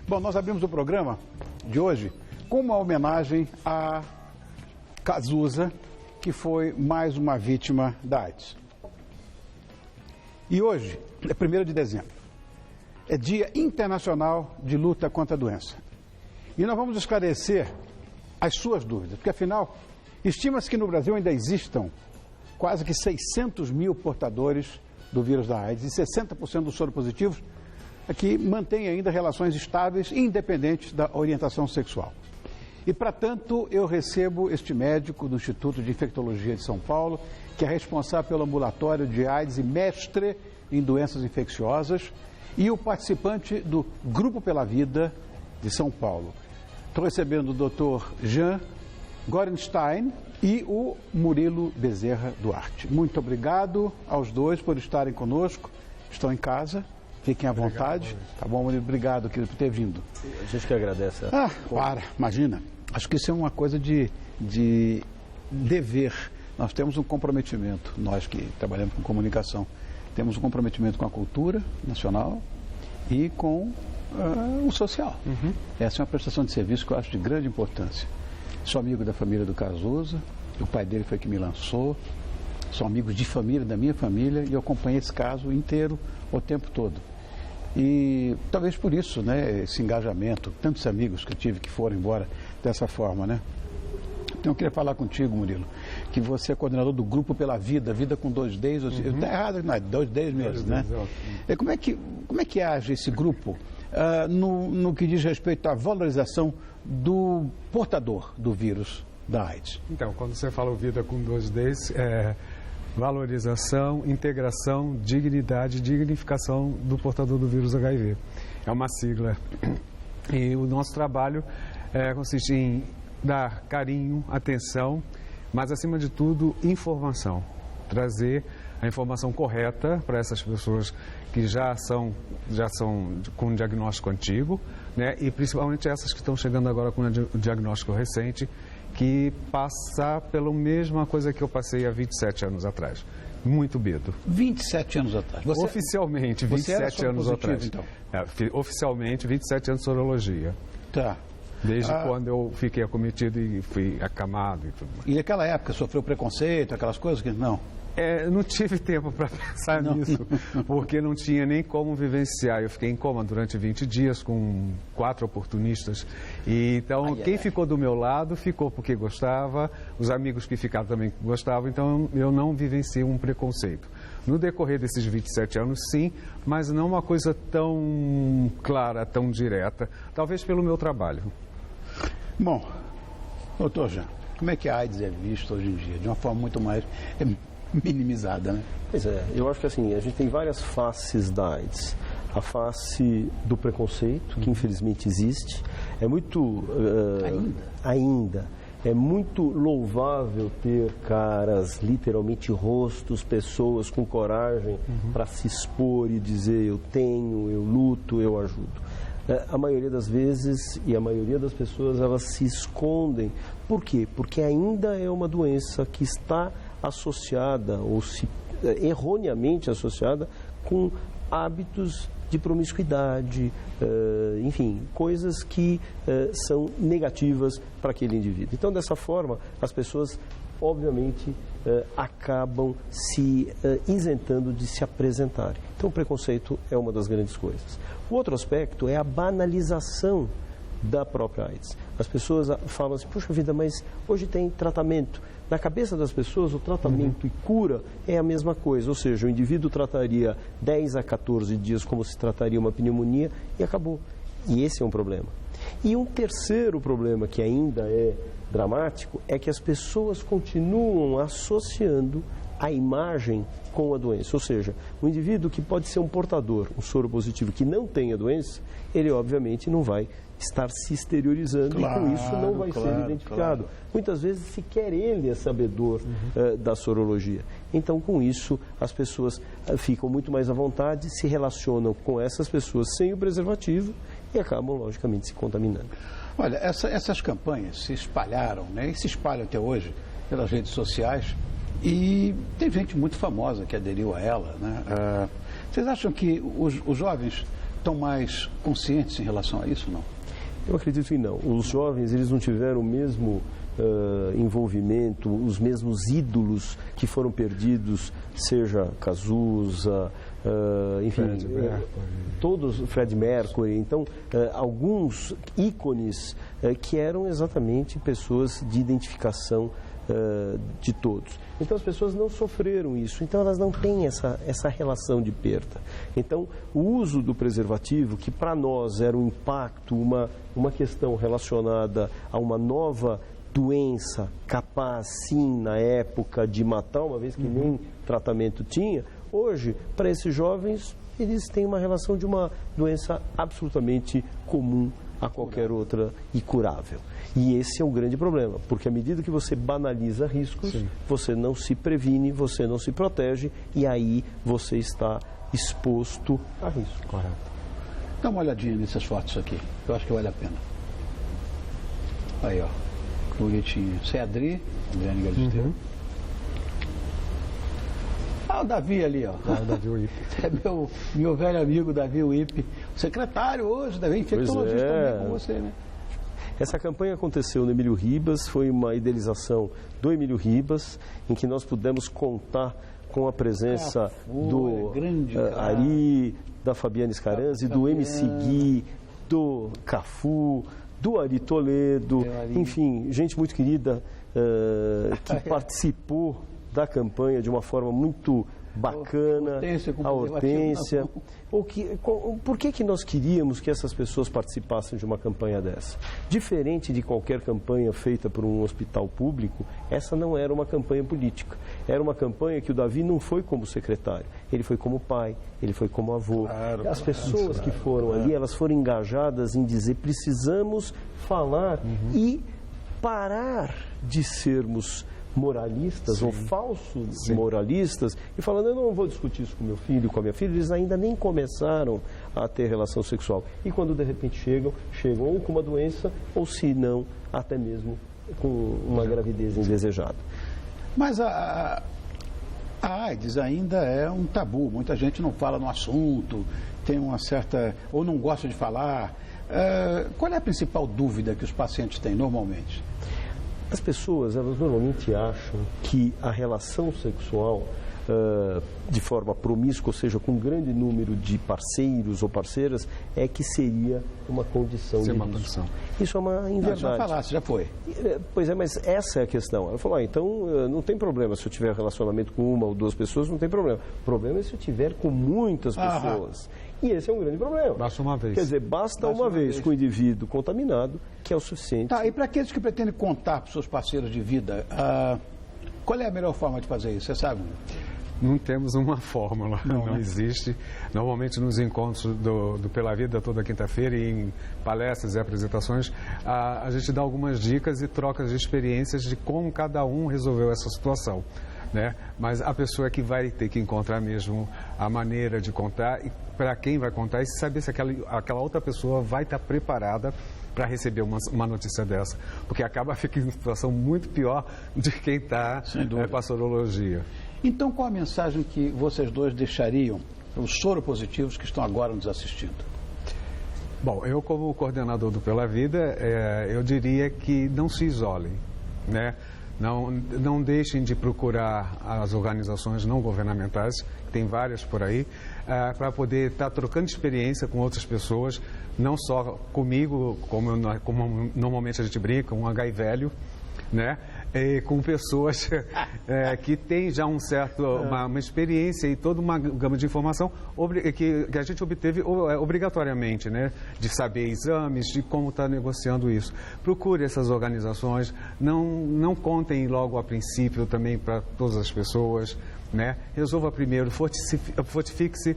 Bom, nós abrimos o programa de hoje com uma homenagem a Cazuza, que foi mais uma vítima da AIDS. E hoje é 1º de dezembro, é Dia Internacional de Luta contra a Doença. E nós vamos esclarecer as suas dúvidas, porque afinal, estima-se que no Brasil ainda existam quase que 600 mil portadores do vírus da AIDS e 60% dos soropositivos que mantêm ainda relações estáveis e independentes da orientação sexual. E, para tanto, eu recebo este médico do Instituto de Infectologia de São Paulo, que é responsável pelo ambulatório de AIDS e mestre em doenças infecciosas, e o participante do Grupo pela Vida de São Paulo. Estou recebendo o Dr. Jean Gorenstein e o Murilo Bezerra Duarte. Muito obrigado aos dois por estarem conosco. Estão em casa. Fiquem à vontade. Obrigado. Tá bom, Murilo? Obrigado, querido, por ter vindo. A gente que agradece. Imagina. Acho que isso é uma coisa de dever. Nós temos um comprometimento, nós que trabalhamos com comunicação, temos um comprometimento com a cultura nacional e com o social. Essa é uma prestação de serviço que eu acho de grande importância. Sou amigo da família do Cazuza, o pai dele foi que me lançou, são amigos de família, da minha família, e eu acompanhei esse caso inteiro, o tempo todo. E talvez por isso, né, esse engajamento, tantos amigos que eu tive que foram embora dessa forma, né? Então eu queria falar contigo, Murilo, que você é coordenador do Grupo pela Vida, Vida com 2 Ds, está errado, não é 2 Ds mesmo, né? E como é que age esse grupo no que diz respeito à valorização do portador do vírus da AIDS? Então, quando você fala Vida com 2 Ds, valorização, integração, dignidade, dignificação do portador do vírus HIV. É uma sigla. E o nosso trabalho consiste em dar carinho, atenção, mas acima de tudo, informação. Trazer a informação correta para essas pessoas que já são com um diagnóstico antigo, né? E principalmente essas que estão chegando agora com um diagnóstico recente, que passa pela mesma coisa que eu passei há 27 anos atrás. Muito medo. 27 anos atrás? Oficialmente, 27 anos atrás. Então? Oficialmente, 27 anos de sorologia. Tá. Desde quando eu fiquei acometido e fui acamado e tudo mais. E naquela época sofreu preconceito, aquelas coisas que não? Não tive tempo para pensar nisso, porque não tinha nem como vivenciar. Eu fiquei em coma durante 20 dias com 4 oportunistas. E, então, quem ficou do meu lado ficou porque gostava, os amigos que ficaram também gostavam, então eu não vivenciei um preconceito. No decorrer desses 27 anos, sim, mas não uma coisa tão clara, tão direta, talvez pelo meu trabalho. Bom, doutor Jean, como é que a AIDS é vista hoje em dia? De uma forma muito mais minimizada, né? Pois é, eu acho que assim, a gente tem várias faces da AIDS. A face do preconceito, que infelizmente existe, é muito... ainda. É muito louvável ter caras, literalmente rostos, pessoas com coragem para se expor e dizer eu tenho, eu luto, eu ajudo. A maioria das vezes e a maioria das pessoas, elas se escondem. Por quê? Porque ainda é uma doença que está associada ou erroneamente associada com hábitos de promiscuidade, enfim, coisas que são negativas para aquele indivíduo. Então, dessa forma, as pessoas, obviamente, acabam se isentando de se apresentarem. Então, o preconceito é uma das grandes coisas. O outro aspecto é a banalização da própria AIDS. As pessoas falam assim, puxa vida, mas hoje tem tratamento. Na cabeça das pessoas, o tratamento e cura é a mesma coisa, ou seja, o indivíduo trataria 10 a 14 dias como se trataria uma pneumonia e acabou. E esse é um problema. E um terceiro problema que ainda é dramático é que as pessoas continuam associando a imagem com a doença. Ou seja, um indivíduo que pode ser um portador, um soro positivo que não tem a doença, ele obviamente não vai estar se exteriorizando, e com isso não vai ser identificado. Muitas vezes sequer ele é sabedor da sorologia. Então, com isso, as pessoas ficam muito mais à vontade, se relacionam com essas pessoas sem o preservativo e acabam, logicamente, se contaminando. Olha, essas campanhas se espalharam, né, e se espalham até hoje pelas redes sociais, e tem gente muito famosa que aderiu a ela, né? Vocês acham que os jovens estão mais conscientes em relação a isso, não? Eu acredito que não. Os jovens, eles não tiveram o mesmo envolvimento, os mesmos ídolos que foram perdidos, seja Cazuza, enfim, todos, Fred Mercury. Então, alguns ícones que eram exatamente pessoas de identificação de todos. Então as pessoas não sofreram isso, então elas não têm essa relação de perda. Então o uso do preservativo, que para nós era um impacto, uma questão relacionada a uma nova doença capaz sim na época de matar, uma vez que nem tratamento tinha, hoje para esses jovens eles têm uma relação de uma doença absolutamente comum a qualquer outra e curável. E esse é o grande problema, porque à medida que você banaliza riscos, sim, você não se previne, você não se protege e aí você está exposto a risco. Correto. Dá uma olhadinha nessas fotos aqui, eu acho que vale a pena. Aí, ó, bonitinho. Você é Adriane Galisteu. Ah, o Davi ali, ó. O Davi Uip. É meu velho amigo Davi Uip, secretário hoje, Davi, infectologista também com você, né? Essa campanha aconteceu no Emílio Ribas, foi uma idealização do Emílio Ribas, em que nós pudemos contar com a presença do Ari, da Fabiana Scaranzi, do MC Gui, do Cafu, do Ari Toledo, enfim, gente muito querida que participou da campanha de uma forma muito bacana, a Hortência. Por que nós queríamos que essas pessoas participassem de uma campanha dessa? Diferente de qualquer campanha feita por um hospital público, essa não era uma campanha política. Era uma campanha que o Davi não foi como secretário, ele foi como pai, ele foi como avô. As pessoas que foram ali, elas foram engajadas em dizer: precisamos falar e parar de sermos moralistas, sim, ou falsos, sim, moralistas, e falando: eu não vou discutir isso com meu filho, com a minha filha. Eles ainda nem começaram a ter relação sexual. E quando de repente chegam ou com uma doença, ou se não, até mesmo com uma gravidez indesejada. Mas a AIDS ainda é um tabu, muita gente não fala no assunto, tem uma certa, ou não gosta de falar. Qual é a principal dúvida que os pacientes têm normalmente? As pessoas, elas normalmente acham que a relação sexual de forma promíscua, ou seja, com um grande número de parceiros ou parceiras, é que seria uma condição de risco. Isso é uma inverdade. Não, já falasse, já foi. Pois é, mas essa é a questão. Ela falou: então não tem problema se eu tiver relacionamento com uma ou duas pessoas, não tem problema. O problema é se eu tiver com muitas pessoas. E esse é um grande problema. Basta uma vez. Quer dizer, basta uma vez com o indivíduo contaminado, que é o suficiente. Tá, e para aqueles que pretendem contar para os seus parceiros de vida, qual é a melhor forma de fazer isso? Você sabe? Não temos uma fórmula, não existe. Normalmente nos encontros do Pela Vida, toda quinta-feira, e em palestras e apresentações, a gente dá algumas dicas e trocas de experiências de como cada um resolveu essa situação, né? Mas a pessoa que vai ter que encontrar mesmo a maneira de contar, e para quem vai contar, e saber se aquela outra pessoa vai estar preparada para receber uma notícia dessa, porque acaba ficando em situação muito pior de quem está com a sorologia. Então, qual a mensagem que vocês dois deixariam os soropositivos que estão agora nos assistindo? Bom, eu como coordenador do Pela Vida, eu diria que não se isolem, né? Não deixem de procurar as organizações não governamentais, que tem várias por aí, para poder estar trocando experiência com outras pessoas, não só comigo, como normalmente a gente brinca, um H velho, né? E com pessoas que têm já uma experiência e toda uma gama de informação que a gente obteve obrigatoriamente, né? De saber exames, de como está negociando isso. Procure essas organizações, não contem logo a princípio também para todas as pessoas, né? Resolva primeiro, fortifique-se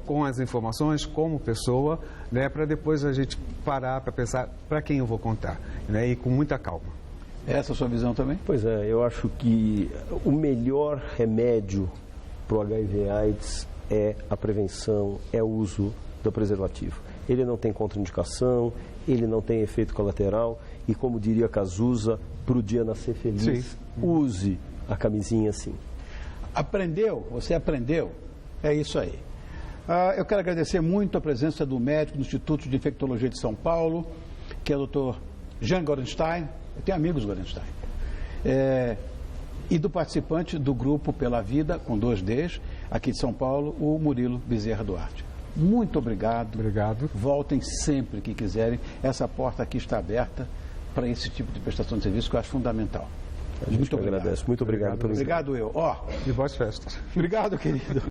com as informações como pessoa, né? Para depois a gente parar para pensar para quem eu vou contar, né? E com muita calma. Essa é a sua visão também? Pois é, eu acho que o melhor remédio para o HIV/AIDS é a prevenção, é o uso do preservativo. Ele não tem contraindicação, ele não tem efeito colateral e, como diria Cazuza, para o dia nascer feliz, sim, use a camisinha sim. Aprendeu? Você aprendeu? É isso aí. Eu quero agradecer muito a presença do médico do Instituto de Infectologia de São Paulo, que é o Dr. Jean Gorenstein. Eu tenho amigos Gorenstein. E do participante do grupo Pela Vida, com 2 Ds, aqui de São Paulo, o Murilo Bezerra Duarte. Muito obrigado. Obrigado. Voltem sempre que quiserem. Essa porta aqui está aberta para esse tipo de prestação de serviço que eu acho fundamental. A gente agradece. Muito obrigado pelo Obrigado eu. E boas festas. Obrigado, querido.